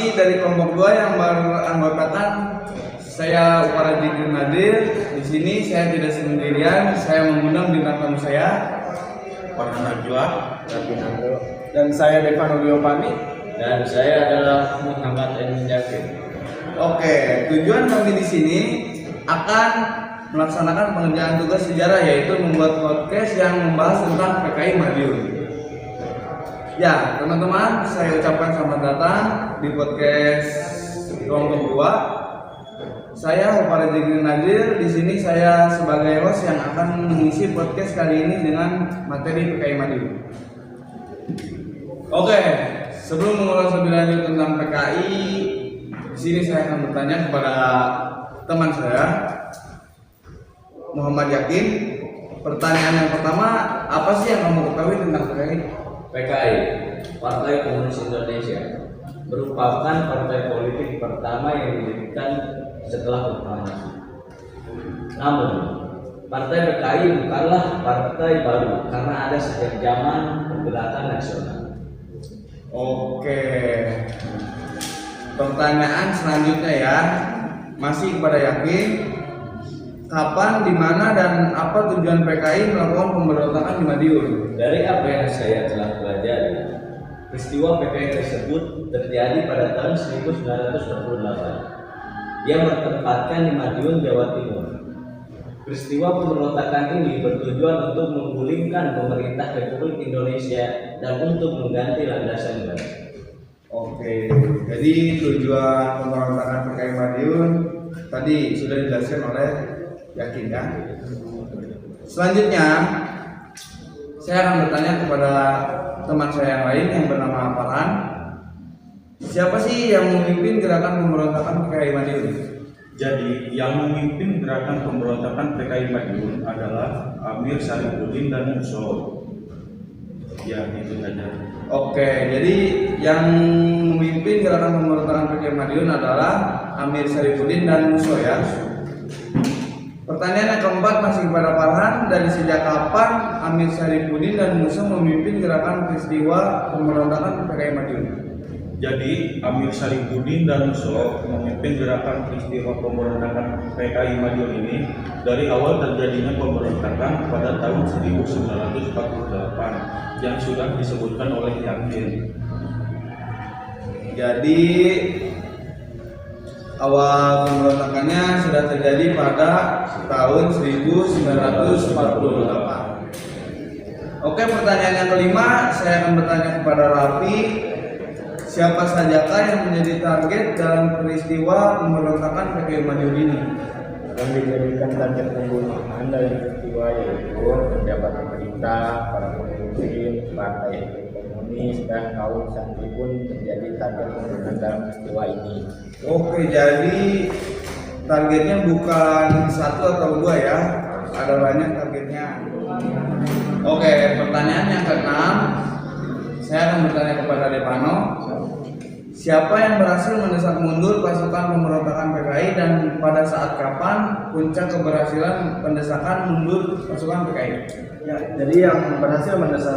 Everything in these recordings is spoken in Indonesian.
kami dari kelompok 2 yang beranggotakan saya Upara Jikri Nadir. Di sini saya tidak sendirian, saya mengundang bintang tamu saya Para Najwa, Rabinando, dan saya Devano Leopani. dan saya adalah Muhammad Emin Yakin. Oke, tujuan kami di sini akan melaksanakan pengerjaan tugas sejarah, yaitu membuat podcast yang membahas tentang PKI Madiun. Ya, teman-teman, saya ucapkan selamat datang di podcast kelompok 2. Saya Upara Jikri Nadir. Di sini saya sebagai host yang akan mengisi podcast kali ini dengan materi PKI Madiun. Oke, sebelum mengulas lebih lanjut tentang PKI, di sini saya akan bertanya kepada teman saya, Muhammad Yakin. Pertanyaan yang pertama, apa sih yang kamu ketahui tentang PKI? PKI, Partai Komunis Indonesia, merupakan partai politik pertama yang didirikan setelah proklamasi. Namun, Partai PKI bukanlah partai baru karena ada sejak zaman pergerakan nasional. Oke. Pertanyaan selanjutnya ya, masih kepada Yakin. Kapan, di mana, dan apa tujuan PKI melakukan pemberontakan di Madiun? Dari apa yang saya telah pelajari, peristiwa PKI tersebut terjadi pada tahun 1928 yang bertempatkan di Madiun, Jawa Timur. Peristiwa pemberontakan ini bertujuan untuk menggulingkan pemerintah Republik Indonesia dan untuk mengganti landasan negara. Oke, jadi tujuan pemberontakan PKI Madiun tadi sudah dijelaskan oleh Yakin ya. Selanjutnya, saya akan bertanya kepada teman saya yang lain yang bernama Farhan. Siapa sih yang memimpin gerakan pemberontakan PKI Madiun? jadi yang memimpin gerakan pemberontakan PKI Madiun adalah Amir Syarifuddin dan Muso. Ya, itu saja. Oke, jadi yang memimpin gerakan pemberontakan PKI Madiun adalah Amir Syarifuddin dan Muso ya. Pertanyaan yang keempat masih kepada Farhan. Dari sejak kapan Amir Syarifuddin dan Muso memimpin gerakan peristiwa pemberontakan PKI Madiun? Jadi Amir Syarifuddin dan Muso memimpin gerakan peristiwa pemberontakan PKI Madiun ini dari awal terjadinya pemberontakan pada tahun 1948 yang sudah disebutkan oleh Yakin. Jadi Awal pemberontakannya sudah terjadi pada tahun 1948. Oke, pertanyaan yang kelima, saya akan bertanya kepada Raffi. Siapa sajakah yang menjadi target dalam peristiwa pemberontakan PKI Madiun ini? Yang dijadikan target pembunuhan dalam peristiwa yaitu pejabat pemerintah, para pemimpin, partai komunis, dan kaum santri pun menjadi target pembunuhan dalam peristiwa ini. Oke, jadi targetnya bukan 1 atau 2 ya, ada banyak targetnya. Oke, pertanyaan yang keenam, saya akan bertanya kepada Devano. Siapa yang berhasil mendesak mundur pasukan pemberontakan PKI dan pada saat kapan puncak keberhasilan pendesakan mundur pasukan PKI? Ya, jadi yang berhasil mendesak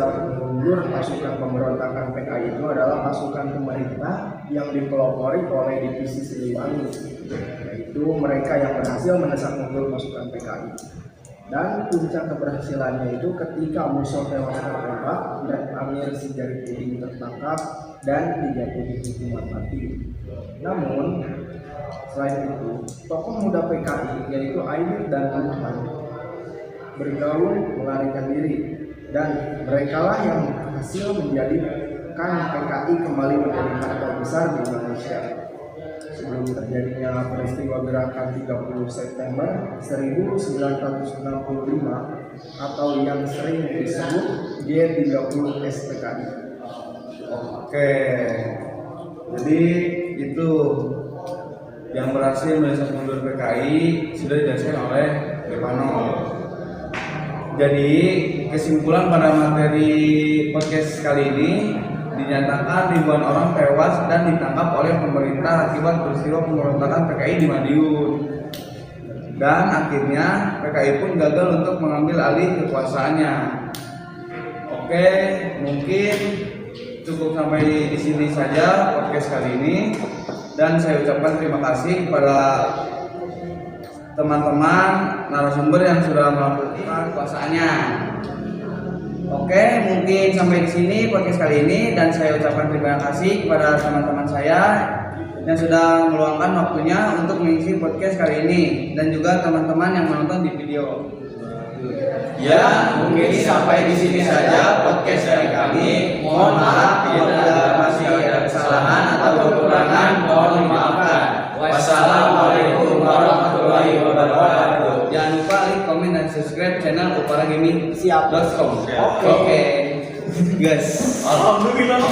mundur pasukan pemberontakan PKI itu adalah pasukan pemerintah yang dipelopori oleh divisi Siliwangi, yaitu mereka yang berhasil mendesak mundur pasukan PKI. Dan puncak keberhasilannya itu ketika Muso tewas tertembak dan Amir Syarifuddin tertangkap dan dijatuhi hukuman mati. Namun, selain itu, tokoh muda PKI yaitu Aidit dan Muhammad bergaul melarikan diri, dan merekalah yang berhasil menjadikan PKI kembali menjadi partai besar di Indonesia. Sebelum terjadinya peristiwa gerakan 30 September 1965 atau yang sering disebut G30 SPKI. Oke, jadi itu yang berhasil mendesak mundur PKI sudah dijelaskan oleh Devano. Jadi kesimpulan pada materi podcast kali ini, dinyatakan ribuan orang tewas dan ditangkap oleh pemerintah akibat peristiwa pemberontakan PKI di Madiun. Dan akhirnya PKI pun gagal untuk mengambil alih kekuasaannya. Oke, mungkin cukup sampai di sini saja podcast kali ini, dan saya ucapkan terima kasih kepada teman-teman narasumber yang sudah melakukan kuasaannya. Oke, mungkin sampai di sini podcast kali ini, dan saya ucapkan terima kasih kepada teman-teman saya yang sudah meluangkan waktunya untuk mengisi podcast kali ini, dan juga teman-teman yang menonton di video. Ya, mungkin sampai di sini saja podcast dari kami. Mohon maaf bila masih ada kesalahan atau kekurangan, mohon dimaafkan. Wassalamualaikum warahmatullahi wabarakatuh. Jangan lupa like, komen, dan subscribe channel uparagaming.com. Siap. Oke. Guys. Alhamdulillah.